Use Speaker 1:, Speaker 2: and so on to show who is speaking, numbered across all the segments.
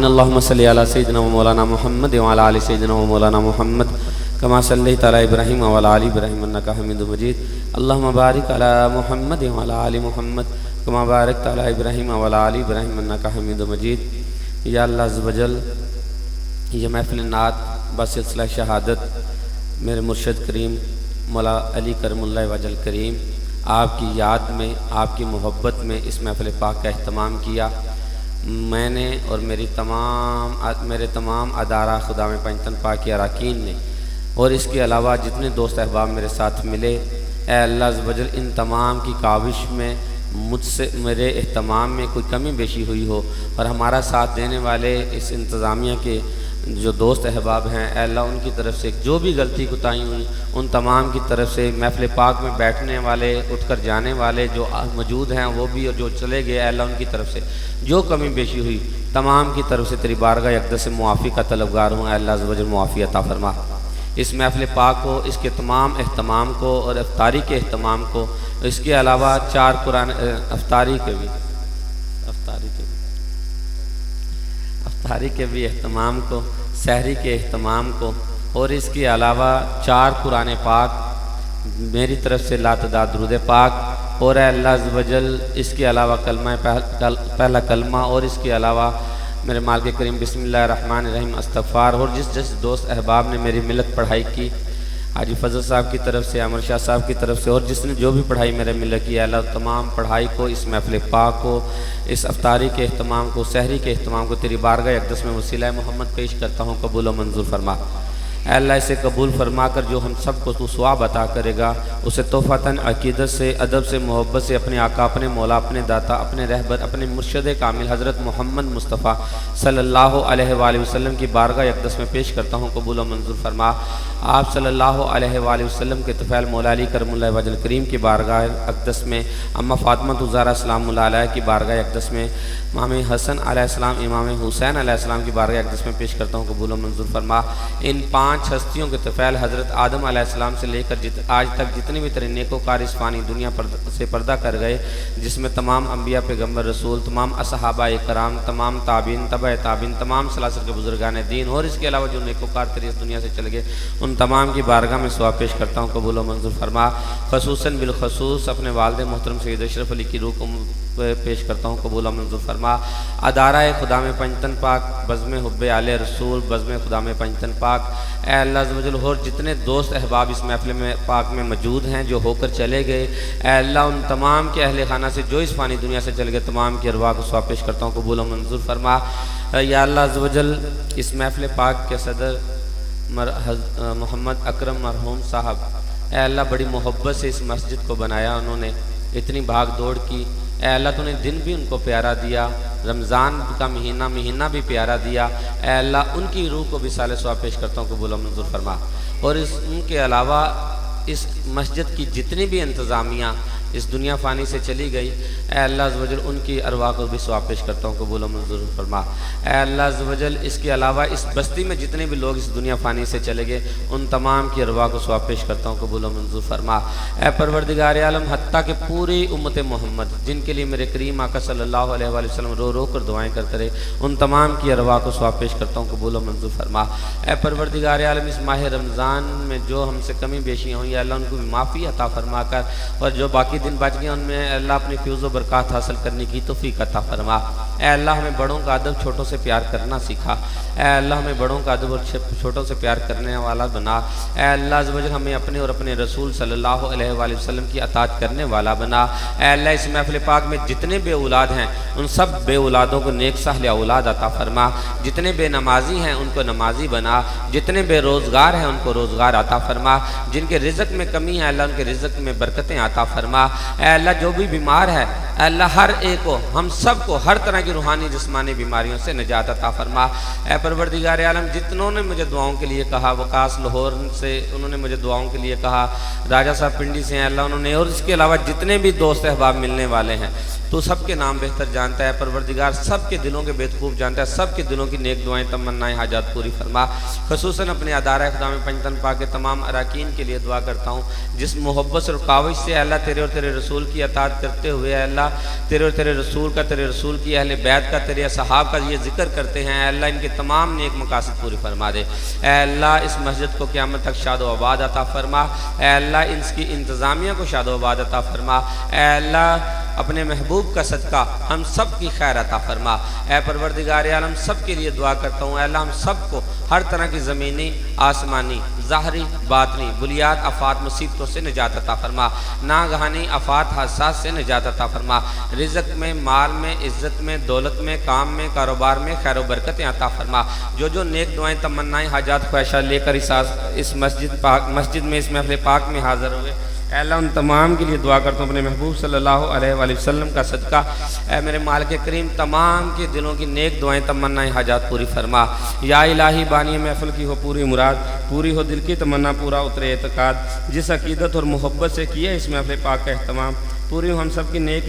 Speaker 1: آمین۔ اللہم صلی علی سیدنا و مولانا محمد وعلی آل سیدنا و مولانا محمد کما صلیت علی ابراہیم وعلی آل ابراہیم انک حمید مجید۔ اللہم بارک علی محمد وعلی آل محمد کما بارکت علی ابراہیم وعلی آل ابراہیم انک حمید مجید۔ یا اللہ عز و جل، یہ محفل نعت بسلسلہ شہادت میرے مرشد کریم مولا علی کرم اللہ وجل کریم آپ کی یاد میں، آپ کی محبت میں اس محفل پاک کا اہتمام کیا۔ میں نے اور میرے تمام ادارہ خدام پنجتن پاک کے اراکین نے، اور اس کے علاوہ جتنے دوست احباب میرے ساتھ ملے، اے اللہ عز و جل ان تمام کی کاوش میں مجھ سے میرے اہتمام میں کوئی کمی بیشی ہوئی ہو، اور ہمارا ساتھ دینے والے اس انتظامیہ کے جو دوست احباب ہیں، اے اللہ ان کی طرف سے جو بھی غلطی کوتاہی ہوئی ان تمام کی طرف سے، محفل پاک میں بیٹھنے والے، اٹھ کر جانے والے جو موجود ہیں وہ بھی، اور جو چلے گئے، اے اللہ ان کی طرف سے جو کمی بیشی ہوئی تمام کی طرف سے تیری بارگاہ اقدس سے معافی کا طلبگار ہوں۔ اے اللہ عز و جل معافی عطا فرما۔ اس محفل پاک کو، اس کے تمام اہتمام کو اور افطاری کے اہتمام کو، اس کے علاوہ 4 قرآن افطاری کے بھی اہتمام کو، سحری کے اہتمام کو، اور اس کے علاوہ 4 قرآن پاک میری طرف سے لاتعداد درود پاک، اور اے اللہ عز و جل اس کے علاوہ پہلا کلمہ، اور اس کے علاوہ میرے مالک کریم بسم اللہ الرحمن الرحیم استغفار، اور جس دوست احباب نے میری ملت پڑھائی کی، حاجی فضل صاحب کی طرف سے، عمر شاہ صاحب کی طرف سے، اور جس نے جو بھی پڑھائی میرے ملت کی، اللہ تمام پڑھائی کو، اس محفل پاک کو، اس افطاری کے اہتمام کو، سحری کے اہتمام کو تیری بارگاہ اقدس میں وسیلہ محمد پیش کرتا ہوں، قبول و منظور فرما۔ اے اللہ اسے قبول فرما کر جو ہم سب کو تو ثواب عطا کرے گا، اسے تحفتاً عقیدت سے، ادب سے، محبت سے اپنے آقا، اپنے مولا، اپنے داتا، اپنے رہبر، اپنے مرشد کامل حضرت محمد مصطفیٰ صلی اللہ علیہ وآلہ وسلم کی بارگاہ اقدس میں پیش کرتا ہوں، قبول و منظور فرما۔ آپ صلی اللہ علیہ وآلہ وسلم کے طفیل مولا علی کرم اللہ وجل کریم کی بارگاہ اقدس میں، اماں فاطمہ الزہرا سلام اللہ علیہ کی بارگاہ اقدس میں، امام حسن علیہ السلام، امام حسین علیہ السلام کی بارگاہ اقدس میں پیش کرتا ہوں، قبول و منظور فرما۔ ان 5 ہستیوں کے طفیل حضرت آدم علیہ السلام سے لے کر آج تک جتنے بھی تیرے نیکوکار اس فانی دنیا سے پردہ کر گئے، جس میں تمام انبیاء، پیغمبر، رسول، تمام اصحابہ کرام، تمام تابعین، تبع تابعین، تمام سلاسل کے بزرگان دین، اور اس کے علاوہ جو نیکوکار تیری اس دنیا سے چل گئے، ان تمام کی بارگاہ میں ثواب پیش کرتا ہوں، قبول و منظور فرما۔ خصوصاً بالخصوص اپنے والد محترم سید اشرف علی کی روح کو پیش کرتا ہوں، قبول و منظور فرما۔ ادارہ خدام پنجتن پاک، بزم حب آل رسول، بزم خدام پنجتن پاک، اے اللہ عز و جل، اور جتنے دوست احباب اس محفل میں پاک میں موجود ہیں جو ہو کر چلے گئے، اے اللہ ان تمام کے اہل خانہ سے جو اس فانی دنیا سے چل گئے، تمام کی ارواح کو ثواب پیش کرتا ہوں، قبول و منظور فرما۔ یا اللہ عز و جل، اس محفل پاک کے صدر محمد اکرم مرحوم صاحب، اے اللہ بڑی محبت سے اس مسجد کو بنایا، انہوں نے اتنی بھاگ دوڑ کی، اے اللہ تو نے دن بھی ان کو پیارا دیا، رمضان کا مہینہ بھی پیارا دیا، اے اللہ ان کی روح کو بھی سال ثواب پیش کرتا ہوں، قبول و منظور فرما۔ اور ان کے علاوہ اس مسجد کی جتنی بھی انتظامیہ اس دنیا فانی سے چلی گئی، اے اللہ عز و جل ان کی ارواح کو بھی ثواب پیش کرتا ہوں، قبول و منظور فرما۔ اے اللہ عز و جل، اس کے علاوہ اس بستی میں جتنے بھی لوگ اس دنیا فانی سے چلے گئے، ان تمام کی ارواح کو ثواب پیش کرتا ہوں، قبول و منظور فرما۔ اے پروردگار عالم، حتیٰ کہ پوری امت محمد جن کے لیے میرے کریم آقا صلی اللہ علیہ وآلہ وسلم رو رو کر دعائیں کرتے رہے، ان تمام کی ارواح کو ثواب پیش کرتا ہوں، قبول و منظور فرما۔ اے پروردگار عالم، اس ماہ رمضان میں جو ہم سے کمی بیشیاں ہوئی، اللہ ان کو بھی معافی عطا فرما کر، اور جو باقی دن بچ گئے ان میں اللہ اپنی فیض و برکات حاصل کرنے کی توفیق عطا فرما۔ اے اللہ ہمیں بڑوں کا ادب، چھوٹوں سے پیار کرنا سکھا۔ اے اللہ ہمیں بڑوں کا ادب اور چھوٹوں سے پیار کرنے والا بنا۔ اے اللہ عز و جل ہمیں اپنے اور اپنے رسول صلی اللہ علیہ وآلہ وسلم کی اطاعت کرنے والا بنا۔ اے اللہ اس محفل پاک میں جتنے بے اولاد ہیں ان سب بے اولادوں کو نیک صالح اولاد عطا فرما۔ جتنے بے نمازی ہیں ان کو نمازی بنا۔ جتنے بے روزگار ہیں ان کو روزگار عطا فرما۔ جن کے رزق میں کمی ہے اللہ ان کے رزق میں برکتیں عطا فرما۔ اے اللہ جو بھی بیمار ہے، اے اللہ ہر ایک کو، ہم سب کو ہر طرح کی روحانی جسمانی بیماریوں سے نجات عطا فرما۔ اے پروردگار عالم، جتنوں نے مجھے دعاؤں کے لیے کہا، وقاص لاہور سے انہوں نے مجھے دعاؤں کے لیے کہا، راجہ صاحب پنڈی سے ہیں اللہ انہوں نے، اور اس کے علاوہ جتنے بھی دوست احباب ملنے والے ہیں، تو سب کے نام بہتر جانتا ہے پروردگار، سب کے دلوں کے بہت خوب جانتا ہے، سب کے دلوں کی نیک دعائیں تمنائیں حاجات پوری فرما۔ خصوصاً اپنے ادارہ خدام پنجتن پاک کے تمام اراکین کے لیے دعا کرتا ہوں، جس محبت اور کاوش سے اللہ تیرے اور تیرے رسول کی اطاعت کرتے ہوئے اللہ اللہ تیرے اور تیرے رسول کا، تیرے رسول کی اہل بیت کا، تیرے اصحاب کا یہ ذکر کرتے ہیں، اے اللہ ان کے تمام نیک مقاصد پوری فرما دے۔ اے اللہ اس مسجد کو قیامت تک شاد و آباد عطا فرما، اے اللہ اس کی انتظامیہ کو شاد و آباد عطا فرما، اے اللہ اپنے محبوب کا صدقہ ہم سب کی خیر عطا فرما۔ اے پروردگار عالم سب کے لیے دعا کرتا ہوں، اے اللہ ہم سب کو ہر طرح کی زمینی، آسمانی، ظاہری، باطنی، بلیات، آفات، مصیبتوں سے نجات عطا فرما، ناگہانی آفات، حادثات سے نجات عطا فرما، رزق میں، مال میں، عزت میں، دولت میں، کام میں، کاروبار میں خیر و برکتیں عطا فرما۔ جو جو نیک دعائیں، تمنائیں، حاجات، خواہشات لے کر اس مسجد میں، اس محفل پاک میں حاضر ہوئے، اے اللہ ان تمام کے لیے دعا کرتا ہوں اپنے محبوب صلی اللہ علیہ وآلہ وسلم کا صدقہ، اے میرے مالک کریم تمام کے دلوں کی نیک دعائیں، تمنائیں، حاجات پوری فرما۔ یا الہی بانی محفل کی ہو پوری مراد، پوری ہو دل کی تمنا، پورا اترے اعتقاد، جس عقیدت اور محبت سے کیا اس محفل پاک کا اہتمام، پوری ہو ہم سب کی نیک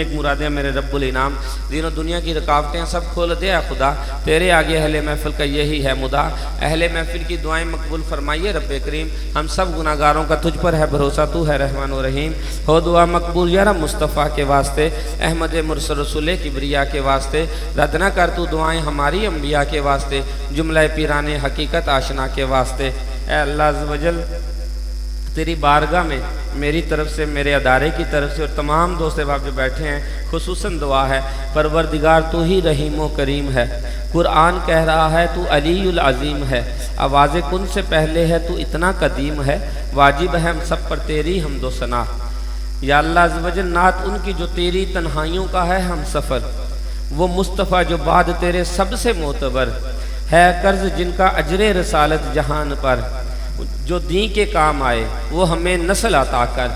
Speaker 1: مرادیں میرے رب الانعام، دین و دنیا کی رکاوٹیں سب کھول دے اے خدا، تیرے آگے اہل محفل کا یہی ہے مدعا، اہل محفل کی دعائیں مقبول فرمائیے رب کریم، ہم سب گناہ گاروں کا تجھ پر ہے بھروسہ، تو ہے رحمان و رحیم، ہو دعا مقبول یا رب مصطفیٰ کے واسطے، احمد مرسل رسول کبریا کے واسطے، رد نہ کر تو دعائیں ہماری انبیاء کے واسطے، جملہ پیران حقیقت آشنا کے واسطے۔ اے اللہ عز و جل تیری بارگاہ میں میری طرف سے، میرے ادارے کی طرف سے اور تمام دوست احباب جو بیٹھے ہیں خصوصاً دعا ہے، پروردگار تو ہی رحیم و کریم ہے، قرآن کہہ رہا ہے تو علی العظیم ہے، آواز کن سے پہلے ہے تو اتنا قدیم ہے، واجب ہے ہم سب پر تیری حمد و ثنا۔ یا اللہ عز و جل نعت ان کی جو تیری تنہائیوں کا ہے ہم سفر، وہ مصطفیٰ جو بعد تیرے سب سے معتبر ہے، قرض جن کا اجر رسالت جہان پر، جو دین کے کام آئے وہ ہمیں نسل عطا کر،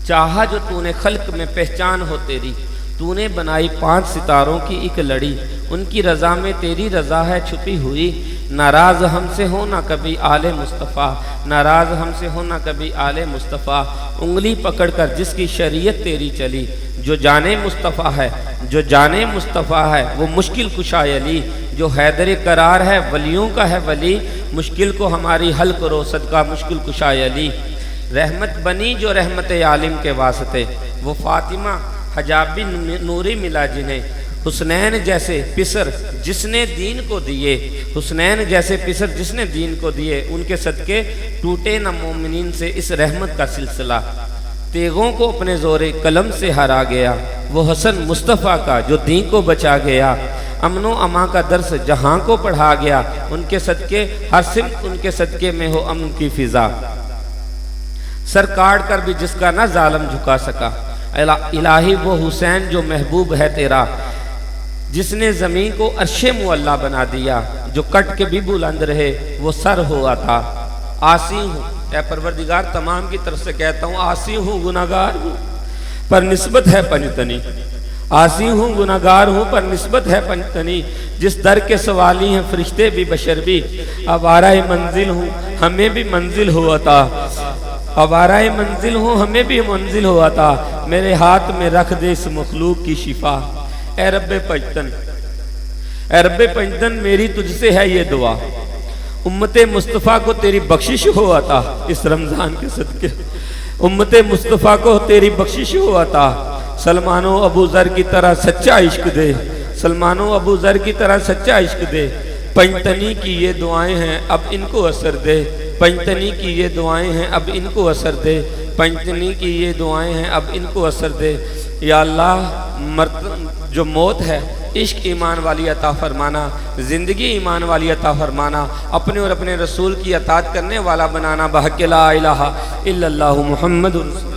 Speaker 1: چاہا جو تو نے خلق میں پہچان ہو تیری، تو نے بنائی 5 ستاروں کی ایک لڑی، ان کی رضا میں تیری رضا ہے چھپی ہوئی، ناراض ہم سے ہو نہ کبھی آل مصطفیٰ، ناراض ہم سے ہو نہ کبھی آل مصطفیٰ، انگلی پکڑ کر جس کی شریعت تیری چلی، جو جانے مصطفیٰ ہے، جو جانے مصطفیٰ ہے وہ مشکل کشا علی، جو حیدر قرار ہے ولیوں کا ہے ولی، مشکل کو ہماری حل کرو صدقہ مشکل کشا علی، رحمت بنی جو رحمت عالم کے واسطے، وہ فاطمہ حجابی نوری ملا جنہیں، حسنین جیسے پسر جس نے دین کو دیے، حسنین جیسے پسر جس نے دین کو دیے، ان کے صدقے ٹوٹے نہ مومنین سے اس رحمت کا سلسلہ، تیغوں کو اپنے زور قلم سے ہرا گیا، وہ حسن مصطفیٰ کا جو دین کو بچا گیا، امن و امان کا درس جہاں کو پڑھا گیا، ان کے صدقے ہر سمت ان کے صدقے میں ہو امن کی فضا، سر کاٹ کر بھی جس کا نہ ظالم جھکا سکا، الہی وہ حسین جو محبوب ہے تیرا، جس نے زمین کو عرش معلیٰ بنا دیا، جو کٹ کے بھی بلند رہے وہ سر ہوا تھا، آسی ہوں اے پروردگار تمام کی طرف سے کہتا ہوں، آسی ہوں گناہگار ہوں پر نسبت ہے پنجتنی، آسی ہوں گناہگار ہوں پر نسبت ہے پنجتنی، جس در کے سوالی ہیں فرشتے بھی بشر بھی، آوارہ منزل ہوں ہمیں بھی منزل ہوا تھا، آوارہ منزل ہوں ہمیں بھی منزل ہوا تھا، میرے ہاتھ میں رکھ دے اس مخلوق کی شفا، اے رب پنجتن، اے رب پنجتن میری تجھ سے ہے یہ دعا، امت مصطفیٰ کو تیری بخشش ہوا تھا اس رمضان کے صدقے، امت مصطفیٰ کو تیری بخشش ہوا تھا، سلمان و ابو ذر کی طرح سچا عشق دے، سلمان و ابو ذر کی طرح سچا عشق دے، پنجتنی کی یہ دعائیں ہیں اب ان کو اثر دے، پنجتنی کی یہ دعائیں ہیں اب ان کو اثر دے، پنجتنی کی یہ دعائیں ہیں اب ان کو اثر دے، یا اللہ جو موت ہے عشق ایمان والی عطا فرمانا، زندگی ایمان والی عطا فرمانا، اپنے اور اپنے رسول کی اطاعت کرنے والا بنانا، بحق لا الہ الا اللہ محمد رسول